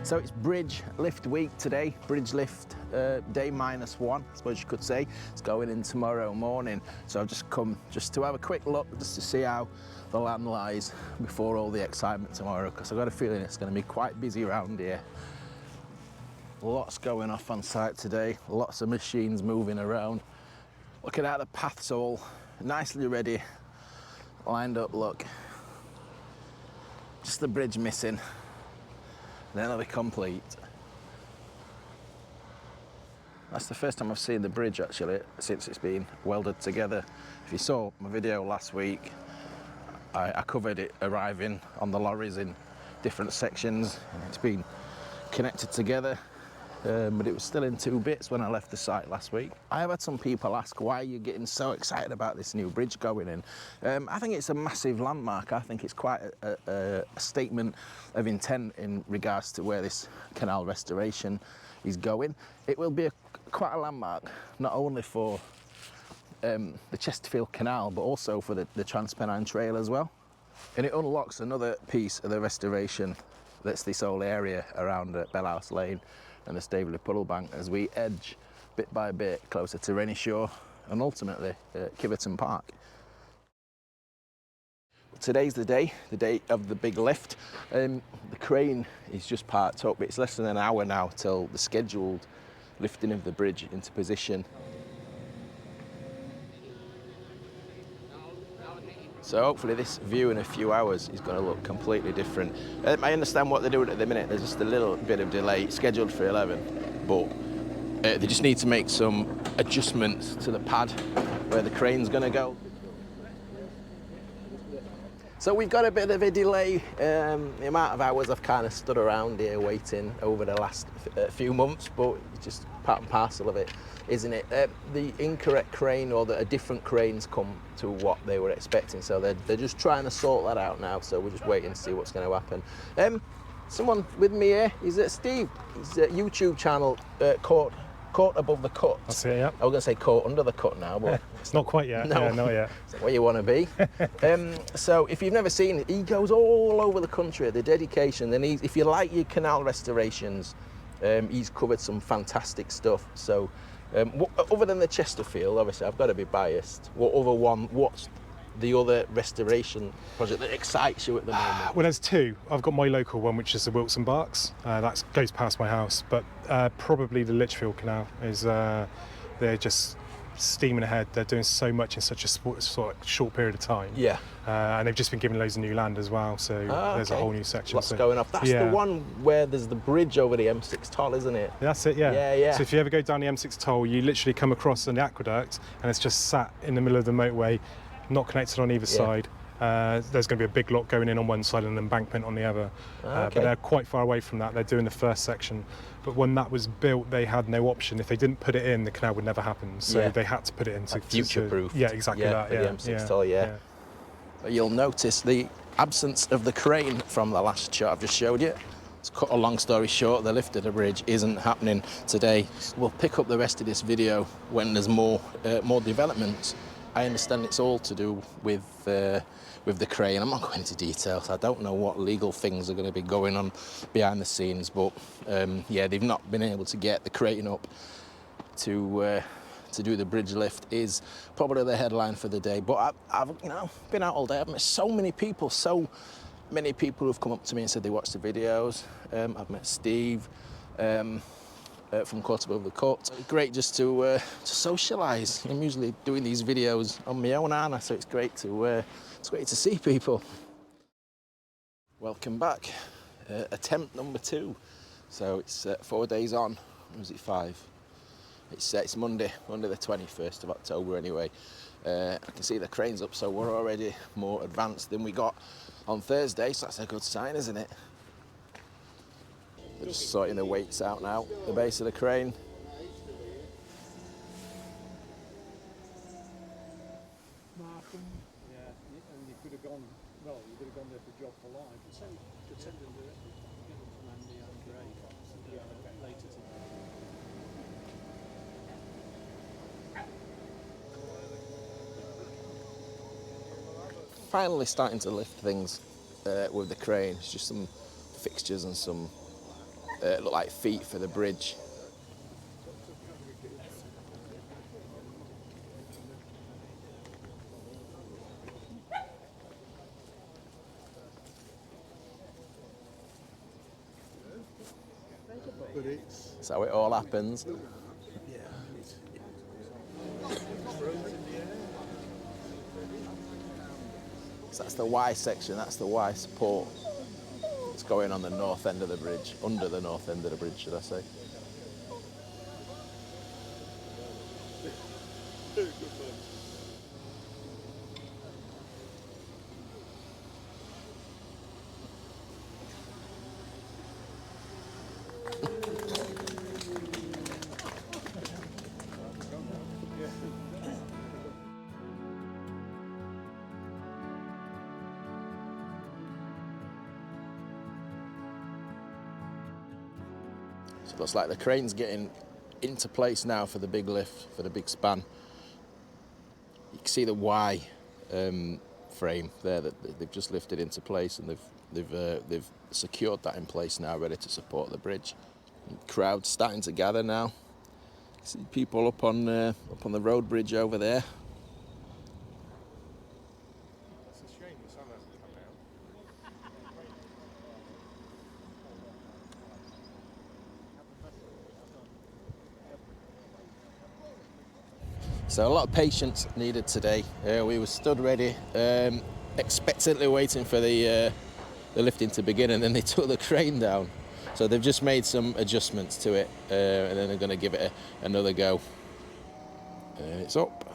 So it's bridge lift week today, bridge lift day -1, I suppose you could say. It's going in tomorrow morning. So I've just come just to have a quick look, just to see how the land lies before all the excitement tomorrow, because I've got a feeling it's going to be quite busy around here. Lots going off on site today, lots of machines moving around. Looking at the paths all nicely ready, lined up, look. Just the bridge missing. Then it'll be complete. That's the first time I've seen the bridge actually since it's been welded together. If you saw my video last week, I covered it arriving on the lorries in different sections. It's been connected together, but it was still in 2 bits when I left the site last week. I have had some people ask why you're getting so excited about this new bridge going in. I think it's a massive landmark. I think it's quite a statement of intent in regards to where this canal restoration is going. It will be quite a landmark, not only for the Chesterfield Canal, but also for the Trans Pennine Trail as well. And it unlocks another piece of the restoration that's this whole area around Bellhouse Lane and the Staveley Puddlebank as we edge bit by bit closer to Renishore and ultimately Kiverton Park. Today's the day of the big lift. The crane is just parked up. It's less than an hour now till the scheduled lifting of the bridge into position. So hopefully this view in a few hours is going to look completely different. I understand what they're doing at the minute. There's just a little bit of delay, scheduled for 11, but they just need to make some adjustments to the pad where the crane's going to go. So we've got a bit of a delay. The amount of hours I've kind of stood around here waiting over the last few months, but it's just part and parcel of it, isn't it? The incorrect crane or a different crane's come to what they were expecting, so they're just trying to sort that out now, so we're just waiting to see what's going to happen. Someone with me here is Steve. His YouTube channel, Caught Above the Cut. That's it, yeah. I was going to say Caught Under the Cut now, but it's not quite yet. No, yeah, not yet. It's where you want to be. So if you've never seen it, he goes all over the country. The dedication. Then if you like your canal restorations, he's covered some fantastic stuff. So other than the Chesterfield, obviously I've got to be biased. What's the other restoration project that excites you at the moment? Well, there's 2. I've got my local one, which is the Wilson Barks. That goes past my house, but probably the Lichfield Canal is. They're just steaming ahead. They're doing so much in such a short period of time. Yeah. And they've just been given loads of new land as well, so there's a whole new section. Lots going off. That's the one where there's the bridge over the M6 toll, isn't it? That's it, yeah. Yeah. So if you ever go down the M6 toll, you literally come across an aqueduct, and it's just sat in the middle of the motorway, not connected on either side. There's going to be a big lot going in on one side and an embankment on the other. But they're quite far away from that. They're doing the first section. But when that was built, they had no option. If they didn't put it in, the canal would never happen. So they had to put it in to future-proof. Yeah, exactly that. For the M6 toll, yeah. But you'll notice the absence of the crane from the last shot I've just showed you. To cut a long story short, the lift of the bridge isn't happening today. We'll pick up the rest of this video when there's more developments. I understand it's all to do with the crane. I'm not going into details. I don't know what legal things are going to be going on behind the scenes, but they've not been able to get the crane up to do the bridge lift is probably the headline for the day. But I've been out all day. I've met so many people who've come up to me and said they watched the videos. I've met Steve. From Caught Above the Cut. Great just to socialise. I'm usually doing these videos on my own, aren't I? So it's great to see people. Welcome back. Attempt number 2. So it's 4 days on. Or was it 5? It's Monday the 21st of October anyway. I can see the crane's up, so we're already more advanced than we got on Thursday, so that's a good sign, isn't it? They're just sorting the weights out now, the base of the crane. Yeah, and you could have gone there for job for life. So pretending to get them from Andy and Gray later today. Finally starting to lift things with the crane. It's just some fixtures and some look like feet for the bridge. That's how it all happens. So that's the Y section, that's the Y support. It's going on the north end of the bridge, under the north end of the bridge, should I say. So it looks like the crane's getting into place now for the big lift, for the big span. You can see the Y frame there that they've just lifted into place, and they've secured that in place now, ready to support the bridge. Crowds starting to gather now. You see people up on the road bridge over there. So a lot of patience needed today. We were stood ready, expectantly waiting for the lifting to begin, and then they took the crane down. So they've just made some adjustments to it, and then they're going to give it another go. It's up.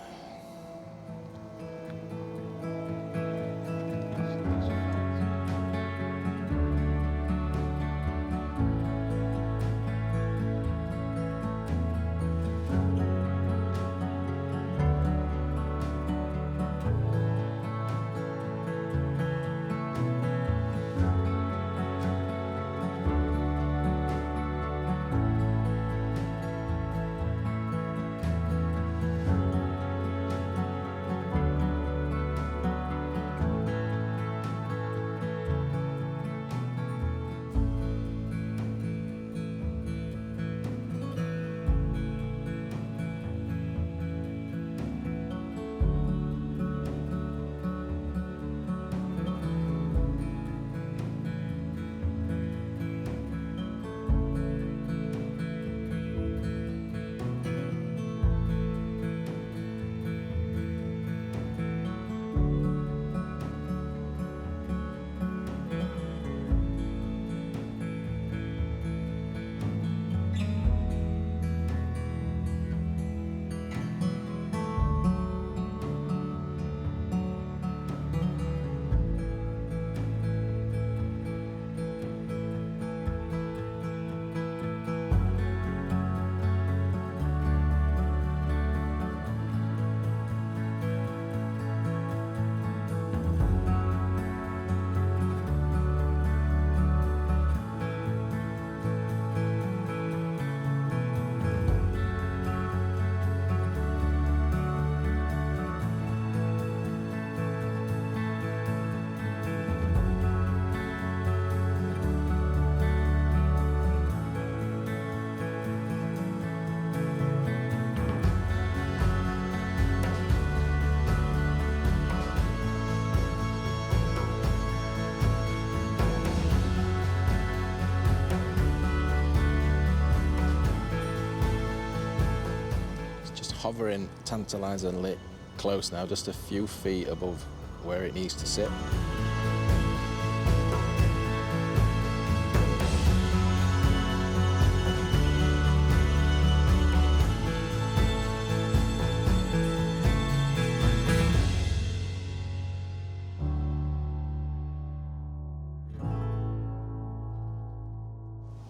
Hovering, tantalisingly close now, just a few feet above where it needs to sit.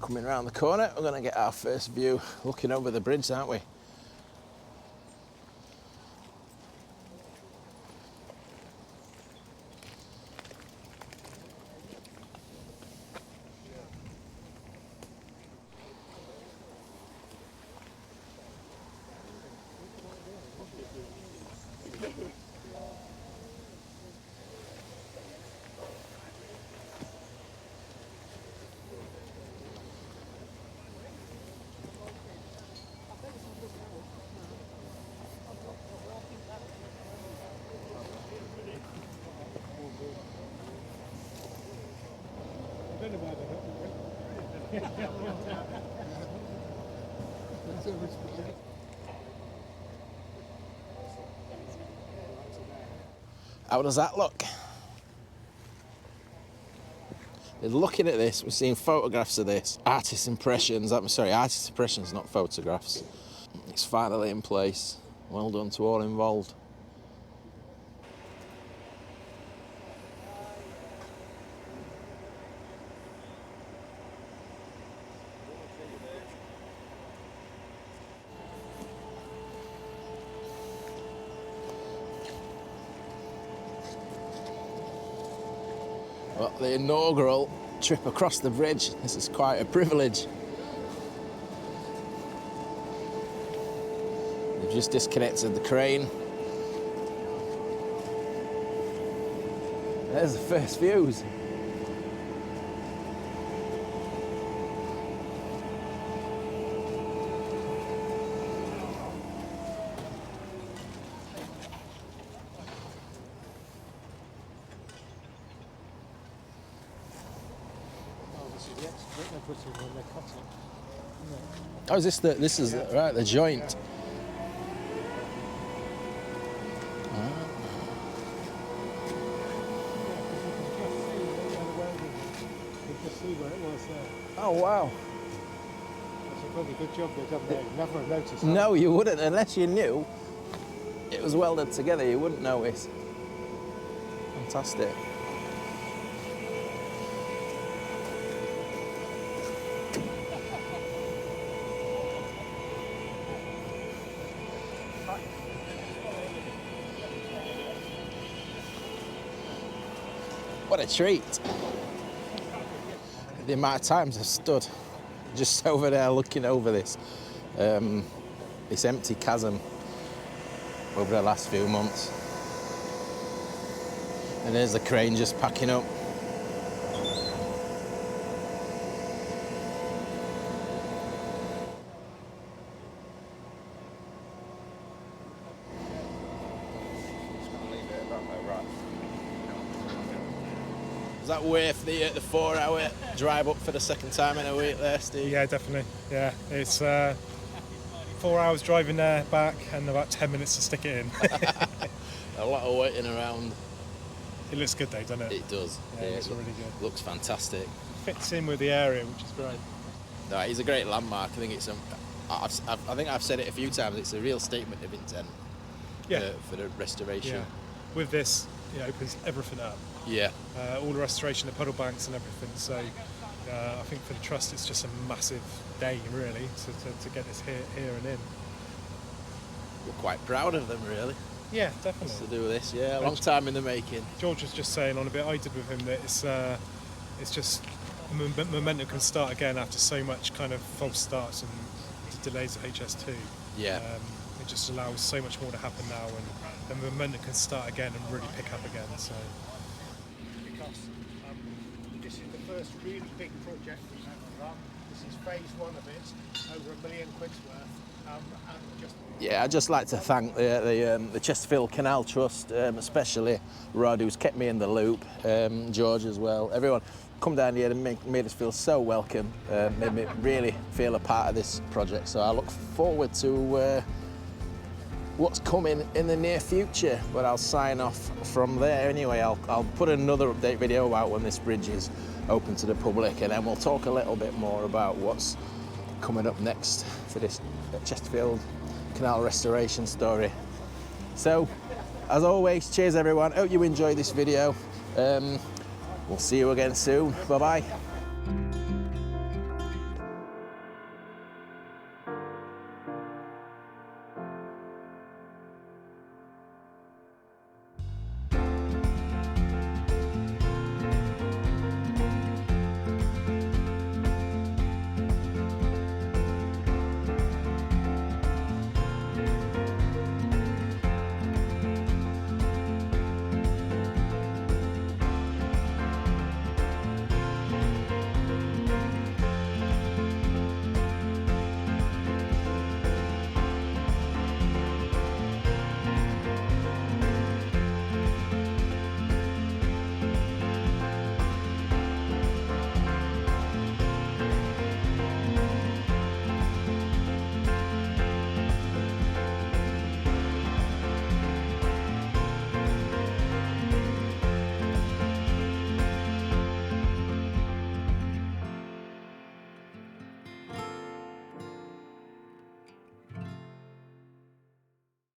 Coming around the corner, we're going to get our first view looking over the bridge, aren't we? How does that look? We're looking at this, we're seeing photographs of this. Artist impressions, artist impressions, not photographs. It's finally in place. Well done to all involved. Well, the inaugural trip across the bridge. This is quite a privilege. They've just disconnected the crane. There's the first views. Oh, is this the joint? Oh wow! That's a probably good job they've done there. You never have noticed that. No, you wouldn't unless you knew it was welded together. You wouldn't notice. Fantastic. What a treat. The amount of times I've stood just over there looking over this empty chasm over the last few months. And there's the crane just packing up. Is that worth the 4-hour drive up for the second time in a week there, Steve? Yeah, definitely. Yeah, it's 4 hours driving there, back, and about 10 minutes to stick it in. A lot of waiting around. It looks good though, doesn't it? It does. Yeah, it looks really good. Looks fantastic. Fits in with the area, which is great. No, it's a great landmark. I think it's I think I've said it a few times. It's a real statement of intent. Yeah. For the restoration. Yeah. With this, it opens everything up. Yeah. All the restoration of puddle banks and everything. So I think for the trust, it's just a massive day, really, to get this here and in. We're quite proud of them, really. Yeah, definitely. To do this, yeah, a long time in the making. George was just saying on a bit I did with him that it's just momentum can start again after so much kind of false starts and delays at HS2. Yeah. It just allows so much more to happen now, and the momentum can start again and really pick up again. So. Because this is the first really big project we've ever run. This is phase one of it, over £1 million worth. Yeah, I'd just like to thank the Chesterfield Canal Trust, especially Rod, who's kept me in the loop, George as well. Everyone come down here and made us feel so welcome, made me really feel a part of this project. So I look forward to what's coming in the near future, but I'll sign off from there anyway. I'll put another update video out when this bridge is open to the public, and then we'll talk a little bit more about what's coming up next for this Chesterfield Canal restoration story. So, as always, cheers everyone. Hope you enjoyed this video. We'll see you again soon. Bye bye.